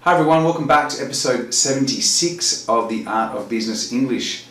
Hi everyone, welcome back to episode 76 of the Art of Business English.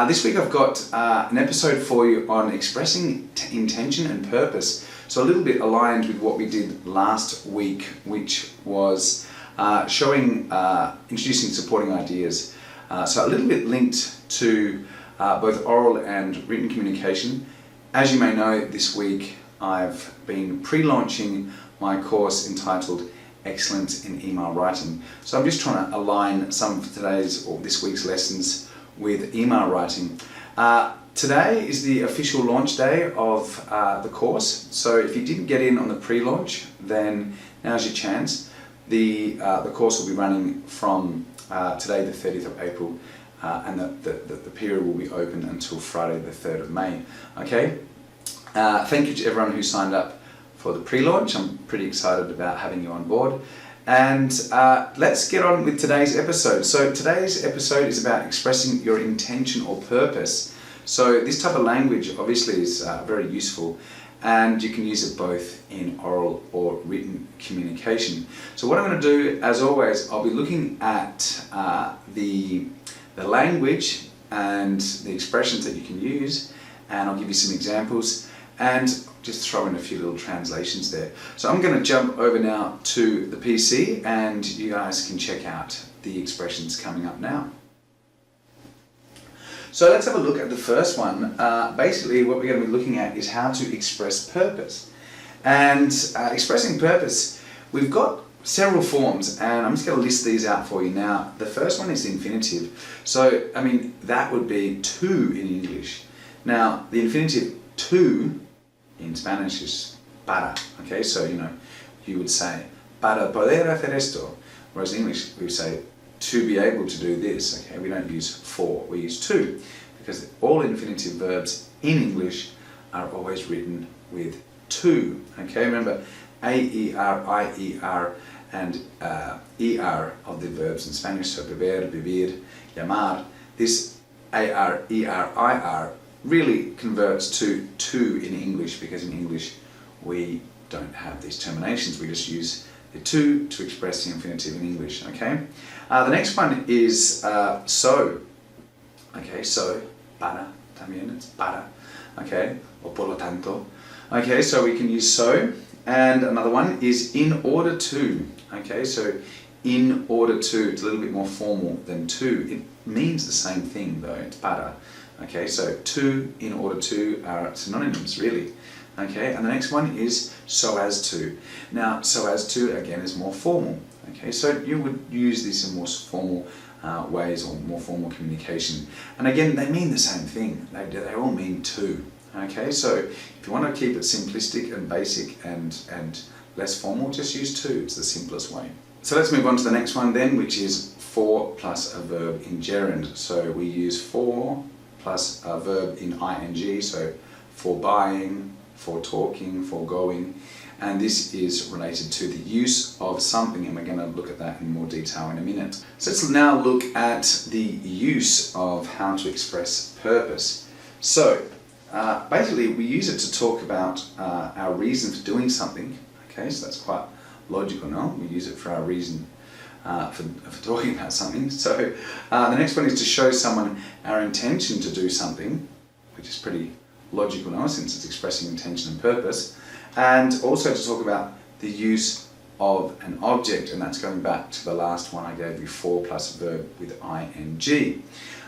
This week I've got an episode for you on expressing intention and purpose. So a little bit aligned with what we did last week, which was introducing supporting ideas. So a little bit linked to both oral and written communication. As you may know, this week I've been pre-launching my course entitled Excellence in Email Writing. So I'm just trying to align some of today's or this week's lessons with email writing. Today is the official launch day of the course. So if you didn't get in on the pre-launch, then now's your chance. The course will be running from today, the 30th of April, and the period will be open until Friday, the 3rd of May. Okay. Thank you to everyone who signed up for the pre-launch. I'm pretty excited about having you on board. And let's get on with today's episode. So today's episode is about expressing your intention or purpose. So this type of language obviously is very useful, and you can use it both in oral or written communication. So what I'm going to do, as always, I'll be looking at the language and the expressions that you can use, and I'll give you some examples and just throw in a few little translations there. So I'm going to jump over now to the PC and you guys can check out the expressions coming up now. So let's have a look at the first one. Basically what we're going to be looking at is how to express purpose. And expressing purpose, we've got several forms, and I'm just going to list these out for you now. The first one is the infinitive. So, that would be to in English. Now, the infinitive to in Spanish is para, okay? So, you would say, para poder hacer esto. Whereas in English, we would say, to be able to do this, okay? We don't use for, we use to, because all infinitive verbs in English are always written with to, okay? Remember, A-E-R, I-E-R, and E-R of the verbs in Spanish, so beber, vivir, llamar. This A-R, E-R, I-R really converts to in English, because in English we don't have these terminations. We just use the to express the infinitive in English, okay? The next one is so. Okay, so, para, también, it's para, okay? O por lo tanto. Okay, so we can use so. And another one is in order to. Okay, so in order to, it's a little bit more formal than to. It means the same thing though, it's para. Okay, so to, in order to are synonyms really. Okay, and the next one is so as to. Now, so as to again is more formal. Okay, so you would use this in more formal ways or more formal communication. And again, they mean the same thing. They all mean to. Okay, so if you want to keep it simplistic and basic and less formal, just use to. It's the simplest way. So let's move on to the next one then, which is for plus a verb in gerund. So we use for plus a verb in ing, so for buying, for talking, for going, and this is related to the use of something, and we're going to look at that in more detail in a minute. So let's now look at the use of how to express purpose. So basically we use it to talk about our reason for doing something. Okay, so that's quite logical, no? We use it for our reason for talking about something. So the next one is to show someone our intention to do something, which is pretty logical now since it's expressing intention and purpose, and also to talk about the use of an object, and that's going back to the last one I gave you, for plus a verb with ing.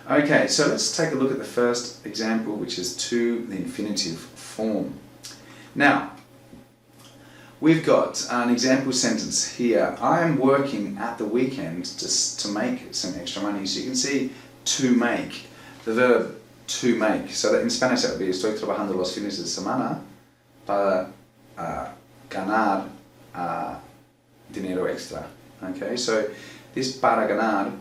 Okay, so let's take a look at the first example, which is to the infinitive form. Now, we've got an example sentence here. I am working at the weekend to make some extra money. So you can see to make, the verb to make. So that in Spanish that would be estoy trabajando los fines de semana para ganar dinero extra. Okay, so this para ganar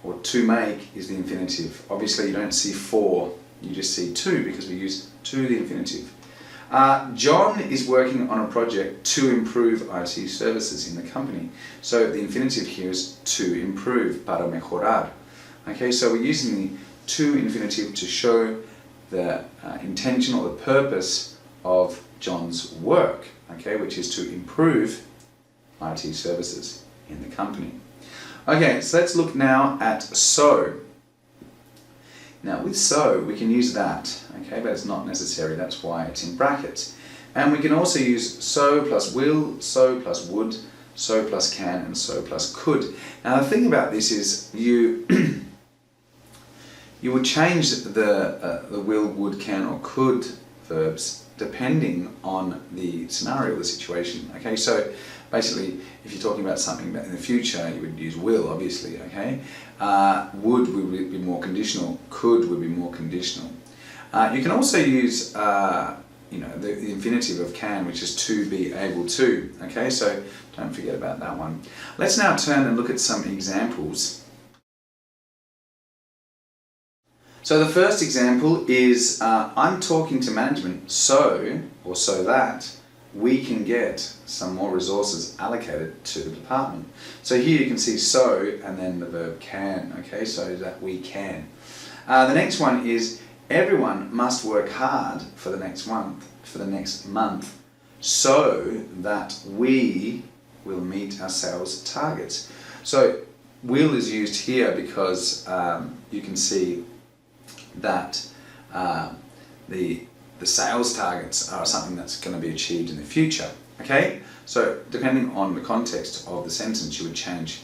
or to make is the infinitive. Obviously you don't see for, you just see to, because we use to the infinitive. John is working on a project to improve IT services in the company. So the infinitive here is to improve, para mejorar. Okay, so we're using the to infinitive to show the intention or the purpose of John's work, okay, which is to improve IT services in the company. Okay, so let's look now at so. Now with so, we can use that, okay, but it's not necessary, that's why it's in brackets. And we can also use so plus will, so plus would, so plus can, and so plus could. Now the thing about this is you you would change the will, would, can, or could verbs depending on the scenario, the situation. Okay, so basically, if you're talking about something that in the future, you would use will, obviously. Okay, would be more conditional. Could would be more conditional. You can also use the infinitive of can, which is to be able to. Okay, so don't forget about that one. Let's now turn and look at some examples. So the first example is I'm talking to management so that we can get some more resources allocated to the department. So here you can see so and then the verb can, okay, so that we can. The next one is everyone must work hard for the next month so that we will meet our sales targets. So will is used here because you can see that the sales targets are something that's going to be achieved in the future. Okay, so depending on the context of the sentence, you would change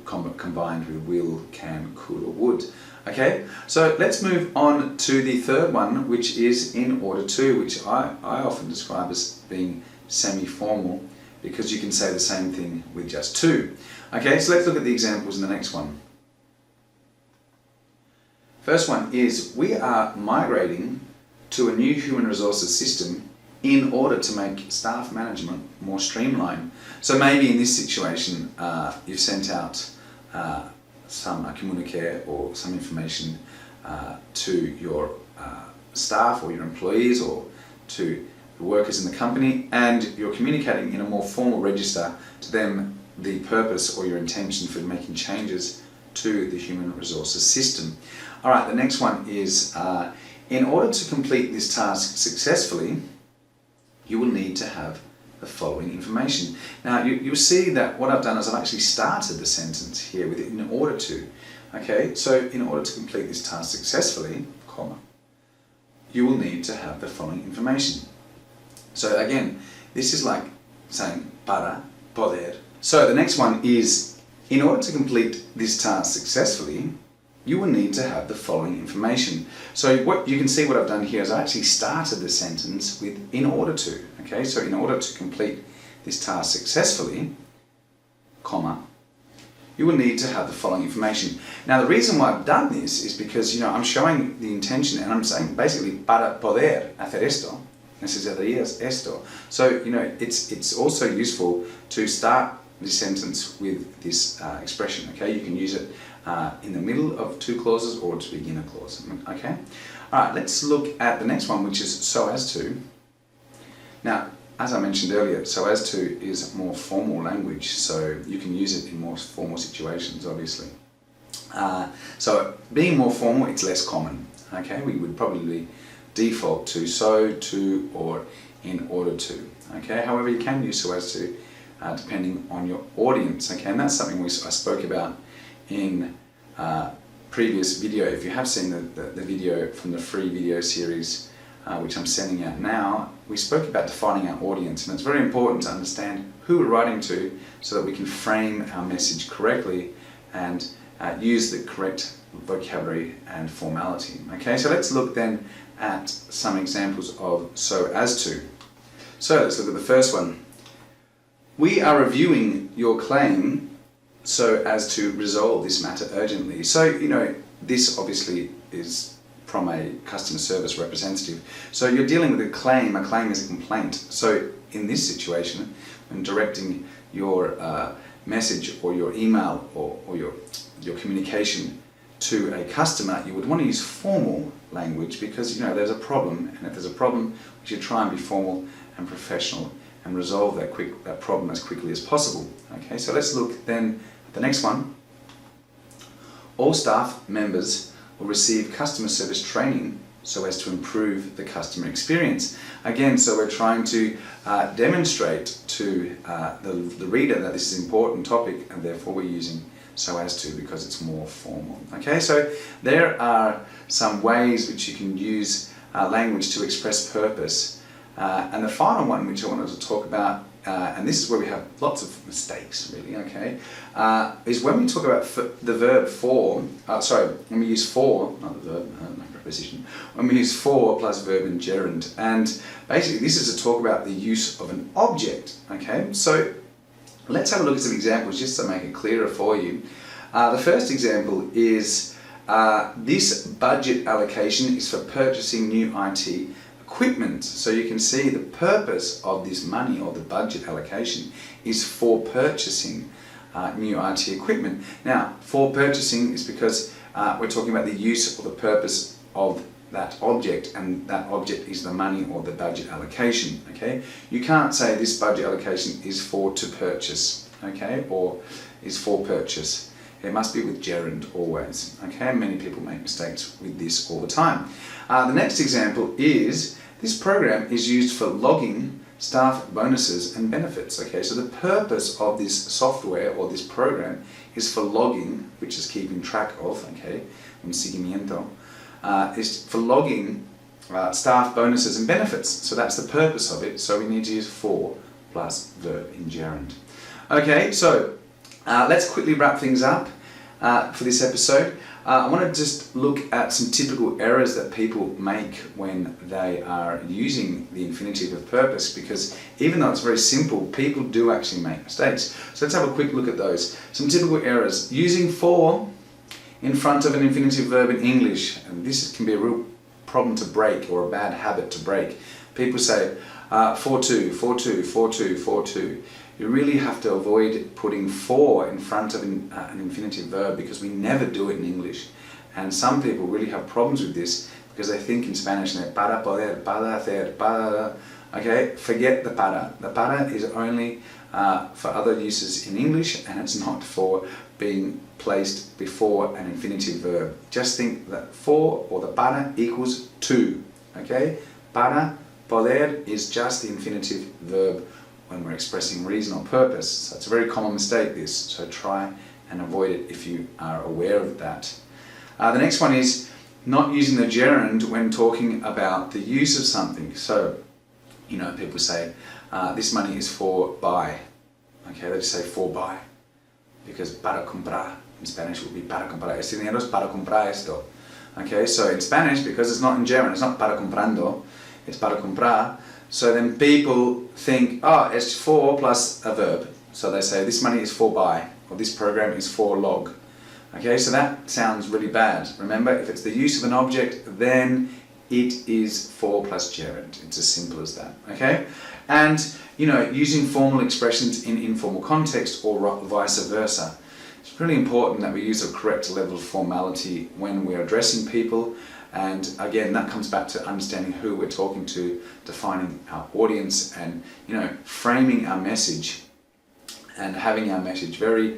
combined with will, can, could, or would. Okay, so let's move on to the third one, which is in order to, which I often describe as being semi-formal because you can say the same thing with just to. Okay, so let's look at the examples in the next one. First one is, we are migrating to a new human resources system in order to make staff management more streamlined. So maybe in this situation, you've sent out some communique or some information to your staff or your employees or to the workers in the company, and you're communicating in a more formal register to them the purpose or your intention for making changes to the human resources system. All right, the next one is, in order to complete this task successfully, you will need to have the following information. Now, you'll see that what I've done is I've actually started the sentence here with in order to. Okay, so in order to complete this task successfully, comma, you will need to have the following information. So again, this is like saying para poder. So the next one is, in order to complete this task successfully, you will need to have the following information. So what you can see what I've done here is I actually started the sentence with in order to. Okay, so in order to complete this task successfully, comma, you will need to have the following information. Now the reason why I've done this is because I'm showing the intention and I'm saying basically para poder hacer esto, necesitarías esto. So it's also useful to start the sentence with this expression. Okay, you can use it in the middle of two clauses or to begin a clause. Okay, all right, let's look at the next one, which is so as to. Now, as I mentioned earlier, so as to is more formal language, so you can use it in more formal situations, obviously. So being more formal, it's less common. Okay, we would probably default to so, to, or in order to. Okay, however, you can use so as to depending on your audience. Okay, and that's something I spoke about in previous video. If you have seen the video from the free video series, which I'm sending out now, we spoke about defining our audience, and it's very important to understand who we're writing to so that we can frame our message correctly and use the correct vocabulary and formality. Okay, so let's look then at some examples of so as to. So let's look at the first one. We are reviewing your claim so as to resolve this matter urgently. So, this obviously is from a customer service representative. So you're dealing with a claim is a complaint. So in this situation, when directing your message or your email or your communication to a customer, you would want to use formal language because there's a problem, and if there's a problem, we should try and be formal and professional and resolve that problem as quickly as possible. Okay, so let's look then at the next one. All staff members will receive customer service training so as to improve the customer experience. Again, so we're trying to demonstrate to the reader that this is an important topic, and therefore we're using so as to because it's more formal. Okay, so there are some ways which you can use language to express purpose. And the final one which I wanted to talk about, and this is where we have lots of mistakes really, okay, is when we talk about the verb for, when we use for, not the verb, no preposition, when we use for plus verb and gerund. And basically this is to talk about the use of an object, okay? So let's have a look at some examples just to make it clearer for you. The first example is this budget allocation is for purchasing new IT equipment. So you can see the purpose of this money or the budget allocation is for purchasing new IT equipment. Now, for purchasing is because we're talking about the use or the purpose of that object, and that object is the money or the budget allocation, okay? You can't say this budget allocation is for to purchase, okay, or is for purchase. It must be with gerund always, okay? Many people make mistakes with this all the time. The next example is this program is used for logging staff bonuses and benefits, okay? So the purpose of this software or this program is for logging, which is keeping track of, okay, un seguimiento, is for logging staff bonuses and benefits. So that's the purpose of it. So we need to use for plus verb in gerund. Okay, so let's quickly wrap things up for this episode. I want to just look at some typical errors that people make when they are using the infinitive of purpose, because even though it's very simple, people do actually make mistakes. So let's have a quick look at those. Some typical errors. Using for in front of an infinitive verb in English, and this can be a real problem to break, or a bad habit to break. People say for to, for to, for to, for to. You really have to avoid putting for in front of an infinitive verb, because we never do it in English. And some people really have problems with this because they think in Spanish, para poder, para hacer, para. Okay, forget the para. The para is only for other uses in English, and it's not for being placed before an infinitive verb. Just think that for or the para equals to. Okay, para poder is just the infinitive verb when we're expressing reason or purpose. So it's a very common mistake, this, so try and avoid it if you are aware of that. The next one is not using the gerund when talking about the use of something. So, you know, people say, this money is for buy. Okay, they just say for buy, because para comprar in Spanish would be para comprar. Este dinero es para comprar esto. Okay, so in Spanish, because it's not in German, it's not para comprando, it's para comprar. So then people think, oh, it's for plus a verb. So they say this money is for buy, or this program is for log. Okay, so that sounds really bad. Remember, if it's the use of an object, then it is for plus gerund. It's as simple as that, okay? And, you know, using formal expressions in informal context or vice versa. It's really important that we use a correct level of formality when we're addressing people. And again, that comes back to understanding who we're talking to, defining our audience, and, you know, framing our message and having our message very,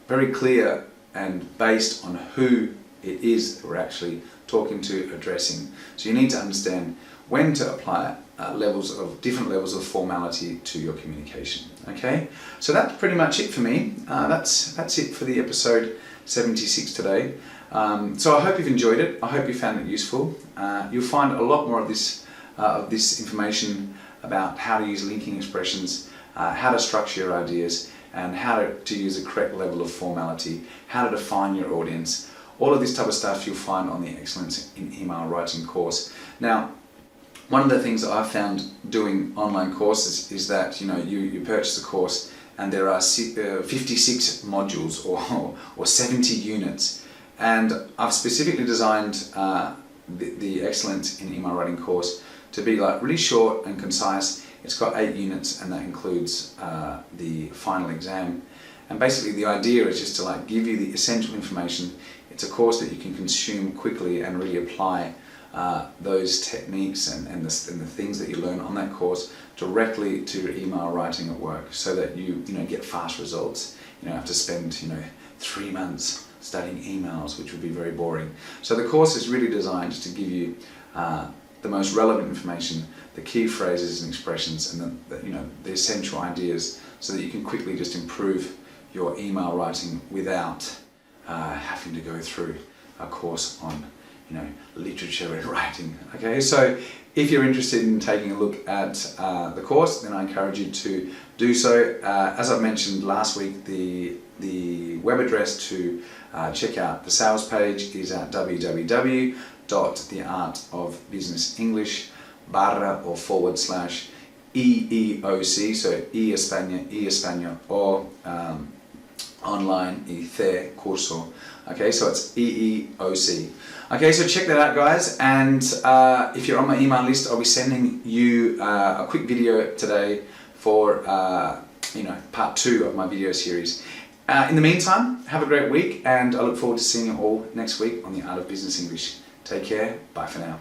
very clear and based on who it is that we're actually talking to, addressing. So you need to understand when to apply different levels of formality to your communication. Okay, so that's pretty much it for me. That's it for the episode 76 today. So I hope you've enjoyed it. I hope you found it useful. You'll find a lot more of this information about how to use linking expressions, how to structure your ideas, and how to use a correct level of formality, how to define your audience. All of this type of stuff you'll find on the Excellence in Email Writing course. Now, one of the things that I've found doing online courses is that, you know, you purchase a course and there are 56 modules or 70 units. And I've specifically designed the Excellence in Email Writing course to be like really short and concise. It's got 8 units, and that includes the final exam. And basically the idea is just to like give you the essential information. It's a course that you can consume quickly and really apply those techniques and the things that you learn on that course directly to your email writing at work, so that you get fast results. You don't have to spend 3 months studying emails, which would be very boring. So the course is really designed to give you the most relevant information, the key phrases and expressions, and the essential ideas, so that you can quickly just improve your email writing without having to go through a course on literature and writing. Okay, so if you're interested in taking a look at the course, then I encourage you to do so. As I mentioned last week, the web address to check out the sales page is at www.theartofbusinessenglish/ or /EEOC, so E España, or online y curso. Okay, so it's EEOC. Okay, so check that out, guys, and if you're on my email list, I'll be sending you a quick video today for part 2 of my video series. In the meantime, have a great week, and I look forward to seeing you all next week on the Art of Business English. Take care, bye for now.